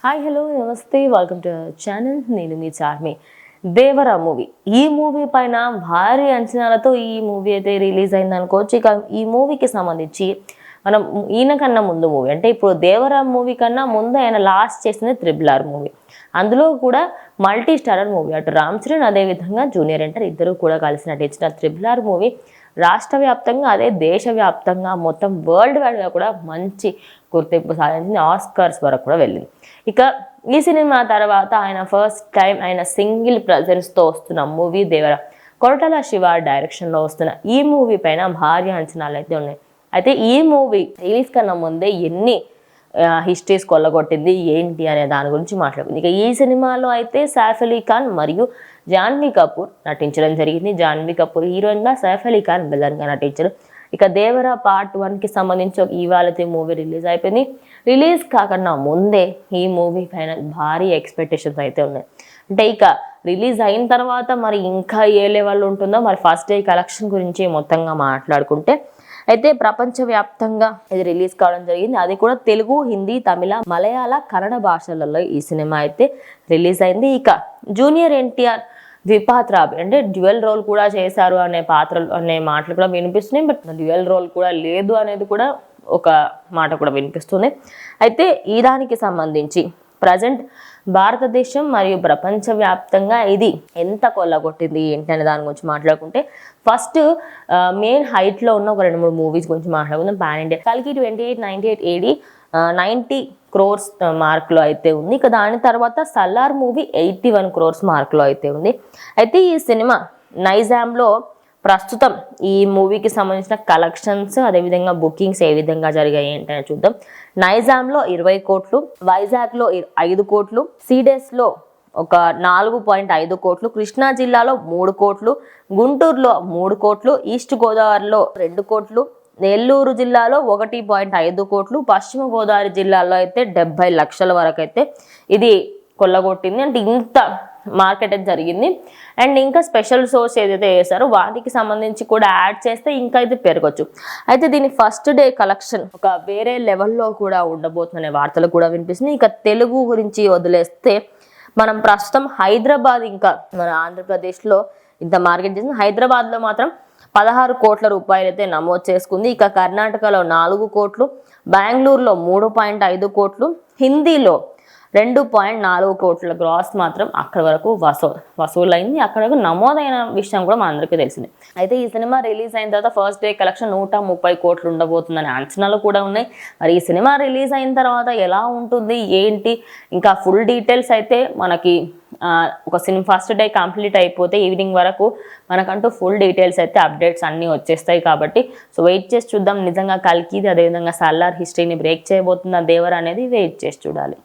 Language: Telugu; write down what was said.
హాయ్ హలో నమస్తే వెల్కమ్ టు ఛానల్. నేను మీ చార్మి. దేవరా మూవీ, ఈ మూవీ పైన భారీ అంచనాలతో ఈ మూవీ అయితే రిలీజ్ అయింది అనుకోవచ్చు. ఇక ఈ మూవీకి సంబంధించి మనం ఈయన కన్నా ముందు మూవీ అంటే ఇప్పుడు దేవరా మూవీ కన్నా ముందు ఆయన లాస్ట్ చేసింది RRR మూవీ. అందులో కూడా మల్టీ స్టారర్ మూవీ. అటు రామ్ చరణ్ అదేవిధంగా జూనియర్ ఎన్టీఆర్ ఇద్దరు కూడా కలిసి నటించిన RRR మూవీ రాష్ట్ర వ్యాప్తంగా అదే దేశవ్యాప్తంగా మొత్తం వరల్డ్ వైడ్గా కూడా మంచి గుర్తింపు సాధించింది. ఆస్కర్స్ వరకు కూడా వెళ్ళింది. ఇక ఈ సినిమా తర్వాత ఆయన ఫస్ట్ టైం ఆయన సింగిల్ ప్రజెన్స్తో వస్తున్న మూవీ దేవర. కొరటాల శివ డైరెక్షన్లో వస్తున్న ఈ మూవీ పైన భారీ అంచనాలు అయితే ఉన్నాయి. అయితే ఈ మూవీ రిలీజ్ కన్నా ముందే ఎన్ని హిస్టరీస్ కొల్లగొట్టింది ఏంటి అనే దాని గురించి మాట్లాడుకుంది. ఇక ఈ సినిమాలో అయితే సైఫ్ అలీ ఖాన్ మరియు జాన్వీ కపూర్ నటించడం జరిగింది. జాన్వీ కపూర్ హీరోయిన్గా, సైఫ్ అలీ ఖాన్ విలన్గా నటించారు. ఇక దేవరా పార్ట్ 1కి సంబంధించి ఇవాళ మూవీ రిలీజ్ అయిపోయింది. రిలీజ్ కాకుండా ముందే ఈ మూవీ పైన భారీ ఎక్స్పెక్టేషన్స్ అయితే ఉన్నాయి. అంటే ఇక రిలీజ్ అయిన తర్వాత మరి ఇంకా ఏ లెవెల్ ఉంటుందో మరి ఫస్ట్ డే కలెక్షన్ గురించి మొత్తంగా మాట్లాడుకుంటే అయితే ప్రపంచవ్యాప్తంగా ఇది రిలీజ్ కావడం జరిగింది. అది కూడా తెలుగు, హిందీ, తమిళ, మలయాళ, కన్నడ భాషలలో ఈ సినిమా అయితే రిలీజ్ అయింది. ఇక జూనియర్ ఎన్టీఆర్ ద్విపాత్రాభి అంటే డ్యూయల్ రోల్ కూడా చేశారు అనే మాటలు కూడా వినిపిస్తున్నాయి. బట్ డ్యూయల్ రోల్ కూడా లేదు అనేది కూడా ఒక మాట కూడా వినిపిస్తుంది. అయితే ఈ దానికి సంబంధించి ప్రజెంట్ భారతదేశం మరియు ప్రపంచవ్యాప్తంగా ఇది ఎంత కొల్లగొట్టింది ఏంటి అనే దాని గురించి మాట్లాడుకుంటే ఫస్ట్ మెయిన్ హైట్లో ఉన్న ఒక 2-3 మూవీస్ గురించి మాట్లాడుకుందాం. పాన్ ఇండియా కల్కి 2898 AD 90 crores మార్క్లో అయితే ఉంది. ఇక దాని తర్వాత సల్లార్ మూవీ 81 crores మార్క్లో అయితే ఉంది. అయితే ఈ సినిమా నైజాంలో ప్రస్తుతం ఈ మూవీకి సంబంధించిన కలెక్షన్స్ అదేవిధంగా బుకింగ్స్ ఏ విధంగా జరిగాయి ఏంటని చూద్దాం. నైజాంలో 20 కోట్లు, వైజాగ్లో 5 కోట్లు, సీడెస్లో ఒక 4.5 కోట్లు, కృష్ణా జిల్లాలో 3 కోట్లు, గుంటూరులో 3 కోట్లు, ఈస్ట్ గోదావరిలో 2 కోట్లు, నెల్లూరు జిల్లాలో 1.5 కోట్లు, పశ్చిమ గోదావరి జిల్లాలో అయితే 70 లక్షల వరకు అయితే ఇది కొల్లగొట్టింది. అంటే ఇంత మార్కెట్ అయితే జరిగింది. అండ్ ఇంకా స్పెషల్ షోస్ ఏదైతే వేసారో వాటికి సంబంధించి కూడా యాడ్ చేస్తే ఇంకా ఇది పెరగచ్చు. అయితే దీని ఫస్ట్ డే కలెక్షన్ ఒక వేరే లెవెల్లో కూడా ఉండబోతుందనే వార్తలు కూడా వినిపిస్తున్నాయి. ఇక తెలుగు గురించి వదిలేస్తే మనం ప్రస్తుతం హైదరాబాద్ ఇంకా మన ఆంధ్రప్రదేశ్లో ఇంత మార్కెట్ చేసింది. హైదరాబాద్లో మాత్రం 16 కోట్ల రూపాయలు అయితే నమోదు చేసుకుంది. ఇక కర్ణాటకలో 4 కోట్లు, బెంగళూరులో 3.5 కోట్లు, హిందీలో 2.4 కోట్ల గ్రాస్ మాత్రం అక్కడ వరకు వసూలైంది. అక్కడ వరకు నమోదైన విషయం కూడా మనందరికీ తెలిసింది. అయితే ఈ సినిమా రిలీజ్ అయిన తర్వాత ఫస్ట్ డే కలెక్షన్ 130 కోట్లు ఉండబోతుందనే అంచనాలు కూడా ఉన్నాయి. మరి ఈ సినిమా రిలీజ్ అయిన తర్వాత ఎలా ఉంటుంది ఏంటి ఇంకా ఫుల్ డీటెయిల్స్ అయితే మనకి ఒక సినిమా ఫస్ట్ డే కంప్లీట్ అయిపోతే ఈవినింగ్ వరకు మనకంటూ ఫుల్ డీటెయిల్స్ అయితే అప్డేట్స్ అన్నీ వచ్చేస్తాయి. కాబట్టి సో వెయిట్ చేసి చూద్దాం. నిజంగా కల్కిది అదేవిధంగా సల్లార్ హిస్టరీని బ్రేక్ చేయబోతున్న దేవర అనేది వెయిట్ చేసి చూడాలి.